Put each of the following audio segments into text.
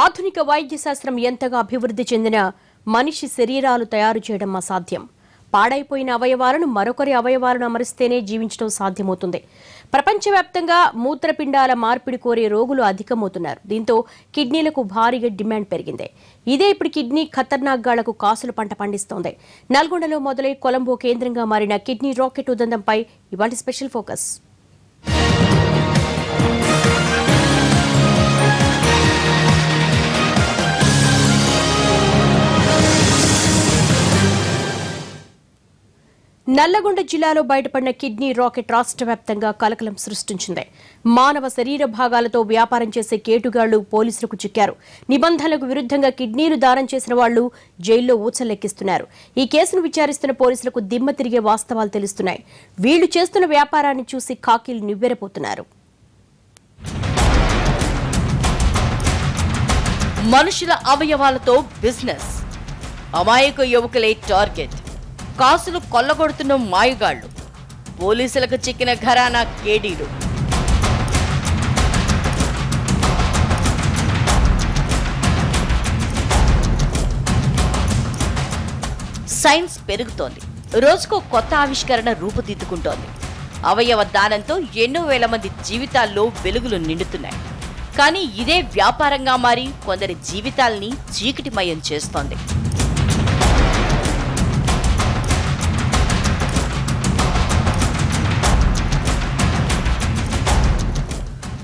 ఆధునిక వైద్య శాస్త్రం ఎంతగా అభివృద్ధి చెందిన మనిషి శరీరాలు తయారు చేయడం అసాధ్యం. పాడైపోయిన అవయవాలను మరొకరి అవయవాలను అమరిస్తేనే జీవించడం సాధ్యమవుతుంది. ప్రపంచవ్యాప్తంగా మూత్రపిండాల మార్పిడి కోరే రోగులు అధికమవుతున్నారు. దీంతో కిడ్నీలకు భారీగా డిమాండ్ పెరిగింది. ఇదే ఇప్పుడు కిడ్నీ ఖతర్నాక్గాళ్లకు కాసుల పంట పండిస్తోంది. నల్గొండలో మొదలై కొలంబో కేంద్రంగా మారిన కిడ్నీ రాకెట్ ఉదంతంపై ఇవాళ స్పెషల్ ఫోకస్. నల్లగొండ జిల్లాలో బయటపడిన కిడ్నీ రాకెట్ రాష్ట్ర వ్యాప్తంగా కలకలం సృష్టించింది. మానవ శరీర భాగాలతో వ్యాపారం చేసే కేటుగాళ్లు పోలీసులకు చిక్కారు. నిబంధనలకు విరుద్ధంగా కిడ్నీలు దానం చేసిన వాళ్లు జైల్లో ఊచలెక్కిస్తున్నారు. ఈ కేసును విచారిస్తున్న పోలీసులకు దిమ్మ తిరిగే వాస్తవాలు తెలుస్తున్నాయి. వీళ్లు చేస్తున్న వ్యాపారాన్ని చూసి ఖాకీలు నివ్వెరపోతున్నారు. మనుషుల అవయవాలతో బిజినెస్, అమాయక యువకులే టార్గెట్. కాసులు కొల్లగొడుతున్న మాయగాళ్లు, పోలీసులకు చిక్కిన ఘరానా కేడీలు. సైన్స్ పెరుగుతోంది. రోజుకో కొత్త ఆవిష్కరణ రూపుదిద్దుకుంటోంది. అవయవ దానంతో ఎన్నో వేల మంది జీవితాల్లో వెలుగులు నిండుతున్నాయి. కానీ ఇదే వ్యాపారంగా మారి కొందరి జీవితాల్ని చీకటిమయం చేస్తోంది.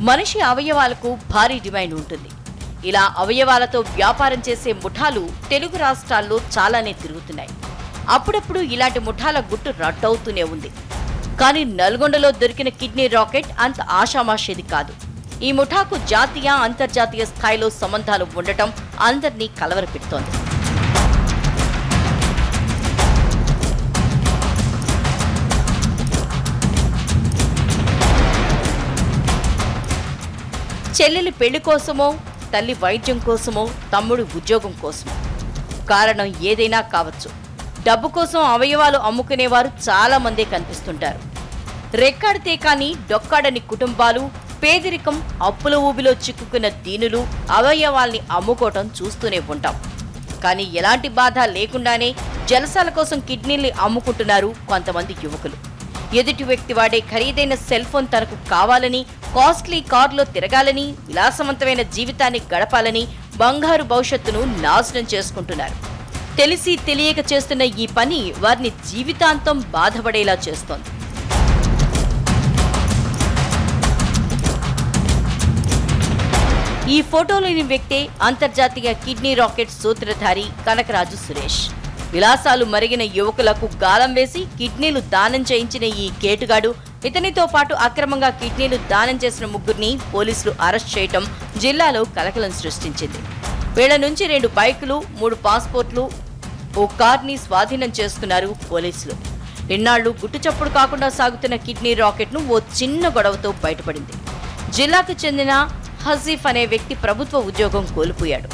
మనిషి అవయవాలకు భారీ డిమాండ్ ఉంటుంది. ఇలా అవయవాలతో వ్యాపారం చేసే ముఠాలు తెలుగు రాష్ట్రాల్లో చాలానే తిరుగుతున్నాయి. అప్పుడప్పుడు ఇలాంటి ముఠాల గుట్టు రట్టవుతూనే ఉంది. కానీ నల్గొండలో దొరికిన కిడ్నీ రాకెట్ అంత ఆషామాషేది కాదు. ఈ ముఠాకు జాతీయ, అంతర్జాతీయ స్థాయిలో సంబంధాలు ఉండటం అందరినీ కలవరపెడుతోంది. చెల్లెలి పెళ్లి కోసమో, తల్లి వైద్యం కోసమో, తమ్ముడు ఉద్యోగం కోసమో, కారణం ఏదైనా కావచ్చు. డబ్బు కోసం అవయవాలు అమ్ముకునేవారు చాలా మందే కనిపిస్తుంటారు. రెక్కాడితే కానీ డొక్కాడని కుటుంబాలు, పేదరికం, అప్పుల ఊబిలో చిక్కుకున్న దీనులు అవయవాల్ని అమ్ముకోవటం చూస్తూనే ఉంటాం. కానీ ఎలాంటి బాధ లేకుండానే జలసాల కోసం కిడ్నీల్ని అమ్ముకుంటున్నారు కొంతమంది యువకులు. ఎదుటి వ్యక్తి వాడే ఖరీదైన సెల్ ఫోన్ తనకు కావాలని, కాస్ట్లీ కారులో తిరగాలని, విలాసవంతమైన జీవితాన్ని గడపాలని బంగారు భవిష్యత్తును నాశనం చేసుకుంటున్నారు. తెలిసి తెలియక చేస్తున్న ఈ పని వారిని జీవితాంతం బాధపడేలా చేస్తోంది. ఈ ఫోటోలోని వ్యక్తే అంతర్జాతీయ కిడ్నీ రాకెట్ సూత్రధారి కనకరాజు సురేష్. విలాసాలు మరిగిన యువకులకు గాలం వేసి కిడ్నీలు దానం చేయించిన ఈ కేటుగాడు ఇతనితో పాటు అక్రమంగా కిడ్నీలు దానం చేసిన ముగ్గురిని పోలీసులు అరెస్ట్ చేయటం జిల్లాలో కలకలం సృష్టించింది. వీళ్ల నుంచి 2 బైకులు, 3 పాస్పోర్ట్లు, ఓ కార్ని స్వాధీనం చేసుకున్నారు పోలీసులు. ఇన్నాళ్లు గుట్టుచప్పుడు కాకుండా సాగుతున్న కిడ్నీ రాకెట్ను ఓ చిన్న గొడవతో బయటపడింది. జిల్లాకు చెందిన హసీఫ్ అనే వ్యక్తి ప్రభుత్వ ఉద్యోగం కోల్పోయాడు.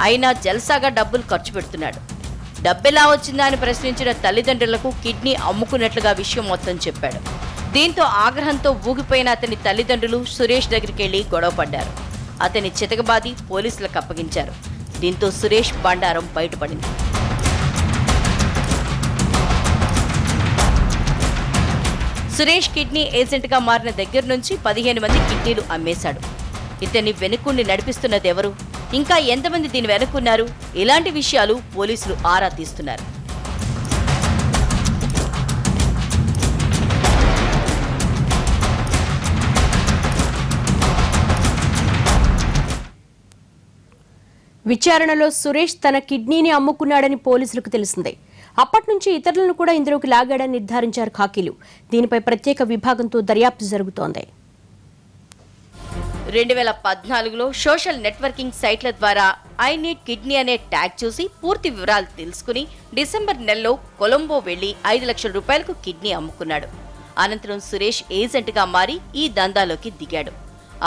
అయినా జల్సాగా డబ్బులు ఖర్చు పెడుతున్నాడు. డబ్బెలా వచ్చిందా అని ప్రశ్నించిన తల్లిదండ్రులకు కిడ్నీ అమ్ముకున్నట్లుగా విషయం మొత్తం చెప్పాడు. దీంతో ఆగ్రహంతో ఊగిపోయిన అతని తల్లిదండ్రులు సురేష్ దగ్గరికి వెళ్లి గొడవ పడ్డారు. అతని చితకబాది పోలీసులకు అప్పగించారు. దీంతో సురేష్ బండారం బయటపడింది. సురేష్ కిడ్నీ ఏజెంట్గా మారిన దగ్గర నుంచి 15 మంది కిడ్నీలు అమ్మేశాడు. ఇతన్ని వెనుకుండి నడిపిస్తున్నదెవరు? ఇంకా ఎంతమంది దీని వెనుకున్నారు? ఇలాంటి విషయాలు పోలీసులు ఆరా తీస్తున్నారు. విచారణలో సురేష్ తన కిడ్నీని అమ్ముకున్నాడని పోలీసులకు తెలిసిందే. అప్పటి నుంచి ఇతరులను కూడా ఇందులోకి లాగాడని నిర్ధారించారు ఖాకీలు. దీనిపై ప్రత్యేక విభాగంతో దర్యాప్తు జరుగుతోంది. 2014లో సోషల్ నెట్వర్కింగ్ సైట్ల ద్వారా ఐ నీడ్ కిడ్నీ అనే ట్యాగ్ చూసి పూర్తి వివరాలు తెలుసుకుని డిసెంబర్ నెలలో కొలంబో వెళ్లి 5 లక్షల రూపాయలకు కిడ్నీ అమ్ముకున్నాడు. అనంతరం సురేష్ ఏజెంట్గా మారి ఈ దందాలోకి దిగాడు.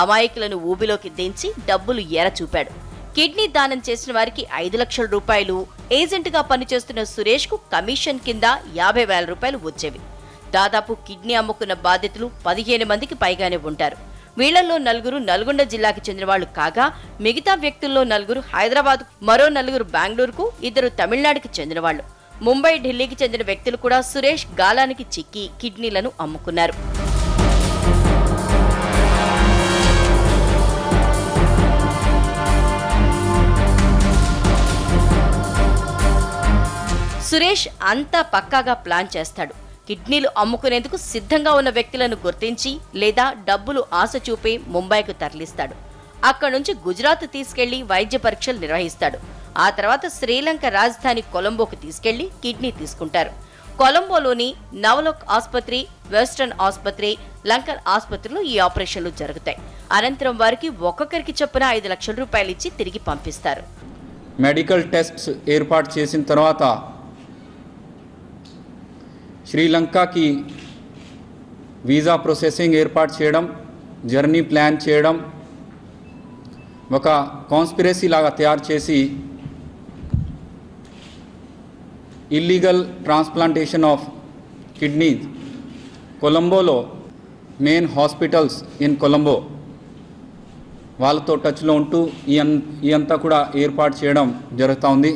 అమాయకులను ఊబిలోకి దించి డబ్బులు ఎర చూపాడు. కిడ్నీ దానం చేసిన వారికి 5 లక్షల రూపాయలు, ఏజెంట్గా పనిచేస్తున్న సురేష్కు కమిషన్ కింద 50,000 రూపాయలు వచ్చేవి. దాదాపు కిడ్నీ అమ్ముకున్న బాధితులు 15 మందికి పైగానే ఉంటారు. వీళ్లలో 4 నల్గొండ జిల్లాకి చెందిన వాళ్లు కాగా మిగతా వ్యక్తుల్లో 4 హైదరాబాద్, మరో 4 బెంగళూరుకు, 2 తమిళనాడుకి చెందిన వాళ్లు. ముంబై, ఢిల్లీకి చెందిన వ్యక్తులు కూడా సురేష్ గాలానికి చిక్కి కిడ్నీలను అమ్ముకున్నారు. సురేష్ అంతా పక్కాగా ప్లాన్ చేస్తాడు. కిడ్నీలు అమ్ముకునేందుకు సిద్ధంగా ఉన్న వ్యక్తులను గుర్తించి లేదా డబ్బులు ఆశ చూపి ముంబైకు తరలిస్తాడు. అక్కడి నుంచి గుజరాత్ తీసుకెళ్లి వైద్య పరీక్షలు నిర్వహిస్తాడు. ఆ తర్వాత శ్రీలంక రాజధాని కొలంబోకు తీసుకెళ్లి కిడ్నీ తీసుకుంటారు. కొలంబోలోని నవలోక్ ఆసుపత్రి, వెస్టర్న్ ఆసుపత్రి, లంకన్ ఆసుపత్రిలో ఈ ఆపరేషన్లు జరుగుతాయి. అనంతరం వారికి ఒక్కొక్కరికి చొప్పున 5 లక్షల రూపాయలు ఇచ్చి తిరిగి పంపిస్తారు. మెడికల్ టెస్ట్స్ ఏర్పాటు చేసిన తర్వాత శ్రీలంకకి వీసా ప్రాసెసింగ్ ఏర్పాటు చేయడం, జర్నీ ప్లాన్ చేయడం, ఒక కాన్స్పిరసీ లాగా తయారు చేసి ఇల్లీగల్ ట్రాన్స్ప్లాంటేషన్ ఆఫ్ కిడ్నీస్ కొలంబోలో మెయిన్ హాస్పిటల్స్ ఇన్ కొలంబో వాళ్ళతో టచ్లో ఉంటూ ఈ అంతా కూడా ఏర్పాటు చేయడం జరుగుతూ ఉంది.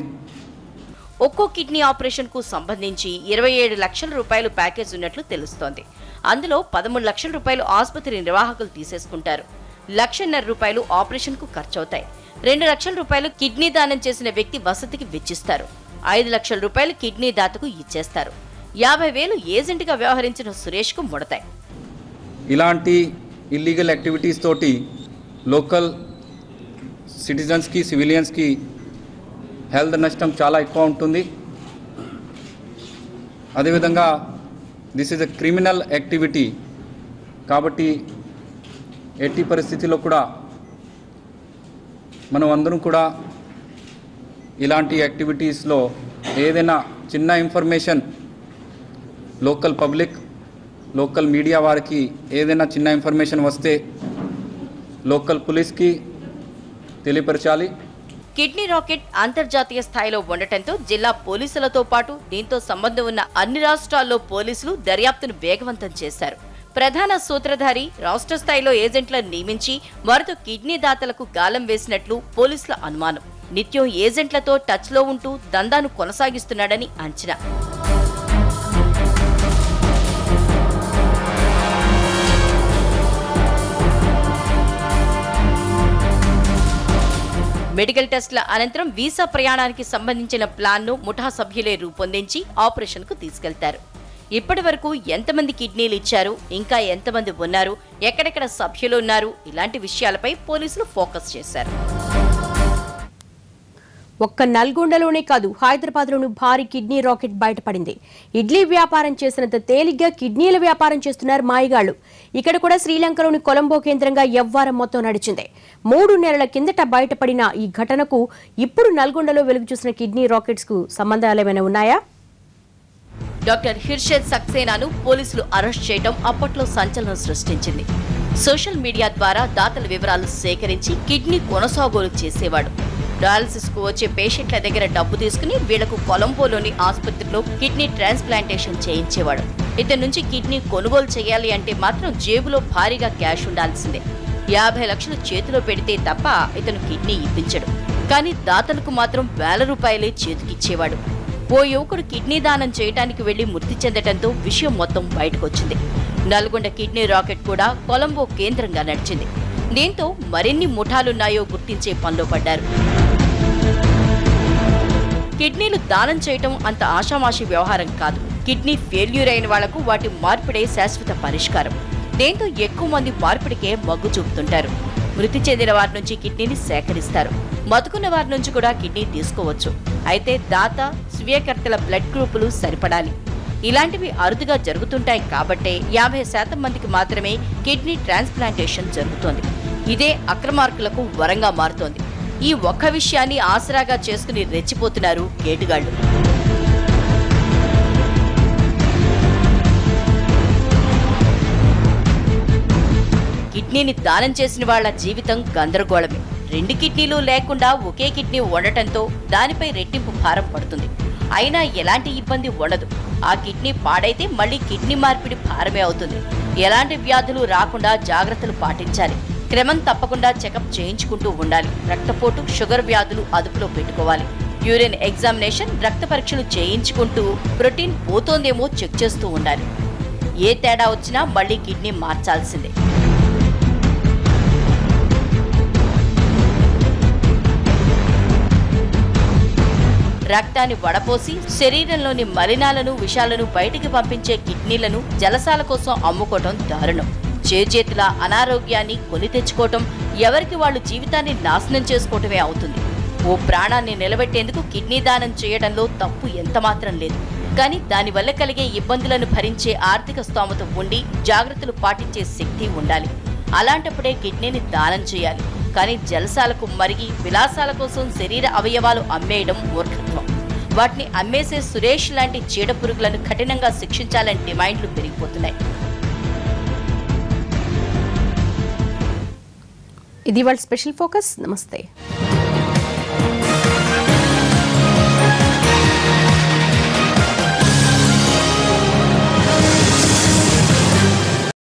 ఒక్కో కిడ్నీ ఆపరేషన్ కు సంబంధించి 27 లక్షల రూపాయలు ప్యాకేజ్ ఉన్నట్లు తెలుస్తోంది. అందులో 13 లక్షల రూపాయలు ఆసుపత్రి నిర్వాహకులు తీసేసుకుంటారు. 1.5 లక్షల రూపాయలు ఆపరేషన్ కు ఖర్చవుతాయి. 2 లక్షల రూపాయలు కిడ్నీ దానం చేసిన వ్యక్తి వసతికి వెచ్చిస్తారు. 5 లక్షల రూపాయలు కిడ్నీ దాతకు ఇచ్చేస్తారు. 50,000 ఏజెంట్ గా వ్యవహరించిన సురేష్ కు ముడతాయి. ఇలాంటి ఇల్లీగల్ యాక్టివిటీస్ తోటి లోకల్ సిటిజన్స్కి, సివిలియన్స్కి హెల్త్ నష్టం చాలా ఎక్కువ ఉంటుంది. అదేవిధంగా this is a criminal activity కాబట్టి ఎట్టి పరిస్థితిలో కూడా మనం అందరం కూడా ఇలాంటి యాక్టివిటీస్లో ఏదైనా చిన్న information local public, local media వారికి ఏదైనా చిన్న ఇన్ఫర్మేషన్ వస్తే లోకల్ పోలీస్కి తెలియపరచాలి. కిడ్నీ రాకెట్ అంతర్జాతీయ స్థాయిలో ఉండటంతో జిల్లా పోలీసులతో పాటు దీంతో సంబంధం ఉన్న అన్ని రాష్ట్రాల్లో పోలీసులు దర్యాప్తును వేగవంతం చేశారు. ప్రధాన సూత్రధారి రాష్ట్ర స్థాయిలో ఏజెంట్లను నియమించి వారితో కిడ్నీ దాతలకు గాలం వేసినట్లు పోలీసుల అనుమానం. నిత్యం ఏజెంట్లతో టచ్లో ఉంటూ దందాను కొనసాగిస్తున్నాడని అంచనా. మెడికల్ టెస్టుల అనంతరం వీసా ప్రయాణానికి సంబంధించిన ప్లాన్ను ముఠా సభ్యులే రూపొందించి ఆపరేషన్కు తీసుకెళ్తారు. ఇప్పటి వరకు ఎంతమంది కిడ్నీలు ఇచ్చారు, ఇంకా ఎంతమంది ఉన్నారు, ఎక్కడెక్కడ సభ్యులు ఉన్నారు, ఇలాంటి విషయాలపై పోలీసులు ఫోకస్ చేశారు. ఒక్క నల్గొండలోనే కాదు, హైదరాబాద్లోనూ భారీ కిడ్నీ రాకెట్ బయటపడింది. ఇడ్లీ వ్యాపారం చేసినంత తేలిగ్గా కిడ్నీల వ్యాపారం చేస్తున్నారు మాయిగాళ్లు. ఇక్కడ కూడా శ్రీలంకలోని కొలంబో కేంద్రంగా యవ్వారం మొత్తం నడిచింది. 3 నెలల కిందట బయటపడిన ఈ ఘటనకు ఇప్పుడు నల్గొండలో వెలుగు చూసిన కిడ్నీ రాకెట్స్ కు సంబంధాలు ఏమైనా ఉన్నాయా? డాక్టర్ హిర్షద్ సక్సేనాను పోలీసులు అరెస్ట్ చేయడం అప్పట్లో సంచలనం సృష్టించింది. సోషల్ మీడియా ద్వారా దాతల వివరాలు సేకరించి కిడ్నీ కొనసాగోలు చేసేవాడు. డయాలసిస్ కు వచ్చే పేషెంట్ల దగ్గర డబ్బు తీసుకుని వీళ్లకు కొలంబోలోని ఆసుపత్రిలో కిడ్నీ ట్రాన్స్ప్లాంటేషన్ చేయించేవాడు. ఇతని నుంచి కిడ్నీ కొనుగోలు చేయాలి అంటే మాత్రం జేబులో భారీగా క్యాష్ ఉండాల్సిందే. 50 లక్షలు చేతిలో పెడితే తప్ప ఇతను కిడ్నీ ఇప్పించడు. కానీ దాతలకు మాత్రం వేల రూపాయలే చేతికిచ్చేవాడు. ఓ యువకుడు కిడ్నీ దానం చేయడానికి వెళ్లి మృతి చెందటంతో విషయం మొత్తం బయటకొచ్చింది. నల్గొండ కిడ్నీ రాకెట్ కూడా కొలంబో కేంద్రంగా నడిచింది. దీంతో మరిన్ని ముఠాలున్నాయో గుర్తించే పనిలో పడ్డారు. కిడ్నీలు దానం చేయటం అంత ఆషామాషి వ్యవహారం కాదు. కిడ్నీ ఫెయిల్యూర్ అయిన వాళ్లకు వాటి మార్పిడే శాశ్వత పరిష్కారం. దీంతో ఎక్కువ మంది మార్పిడికే మొగ్గు చూపుతుంటారు. మృతి చెందిన వారి నుంచి కిడ్నీని సేకరిస్తారు. బతుకున్న వారి నుంచి కూడా కిడ్నీ తీసుకోవచ్చు. అయితే దాత, స్వీయకర్తల బ్లడ్ గ్రూపులు సరిపడాలి. ఇలాంటివి అరుదుగా జరుగుతుంటాయి కాబట్టే 50% మందికి మాత్రమే కిడ్నీ ట్రాన్స్ప్లాంటేషన్ జరుగుతోంది. ఇదే అక్రమార్కులకు వరంగా మారుతోంది. ఈ ఒక్క విషయాన్ని ఆసరాగా చేసుకుని రెచ్చిపోతున్నారు కేటుగాళ్లు. కిడ్నీని దానం చేసిన వాళ్ల జీవితం గందరగోళమే. 2 కిడ్నీలు లేకుండా ఒకే కిడ్నీ ఉండటంతో దానిపై రెట్టింపు భారం పడుతుంది. అయినా ఎలాంటి ఇబ్బంది ఉండదు. ఆ కిడ్నీ పాడైతే మళ్ళీ కిడ్నీ మార్పిడి భారమే అవుతుంది. ఎలాంటి వ్యాధులు రాకుండా జాగ్రత్తలు పాటించాలి. క్రమం తప్పకుండా చెకప్ చేయించుకుంటూ ఉండాలి. రక్తపోటు, షుగర్ వ్యాధులు అదుపులో పెట్టుకోవాలి. యూరిన్ ఎగ్జామినేషన్, రక్త పరీక్షలు చేయించుకుంటూ ప్రోటీన్ పోతోందేమో చెక్ చేస్తూ ఉండాలి. ఏ తేడా వచ్చినా మళ్ళీ కిడ్నీ మార్చాల్సిందే. రక్తాన్ని వడపోసి శరీరంలోని మలినాలను, విషాలను బయటికి పంపించే కిడ్నీలను జలసాల కోసం అమ్ముకోవటం దారుణం. చేజేతుల అనారోగ్యాన్ని కొని తెచ్చుకోవటం, ఎవరికి వాళ్ళు జీవితాన్ని నాశనం చేసుకోవటమే అవుతుంది. ఓ ప్రాణాన్ని నిలబెట్టేందుకు కిడ్నీ దానం చేయడంలో తప్పు ఎంతమాత్రం లేదు. కానీ దానివల్ల కలిగే ఇబ్బందులను భరించే ఆర్థిక స్తోమత ఉండి జాగ్రత్తలు పాటించే శక్తి ఉండాలి. అలాంటప్పుడే కిడ్నీని దానం చేయాలి. కానీ జలసాలకు మరిగి విలాసాల కోసం శరీర అవయవాలు అమ్మేయడం మూర్ఖత్వం. వాటిని అమ్మేసే సురేష్ లాంటి చీడ పురుగులను కఠినంగా శిక్షించాలని డిమాండ్లు పెరిగిపోతున్నాయి. ఇది వాళ్ళ స్పెషల్ ఫోకస్. నమస్తే.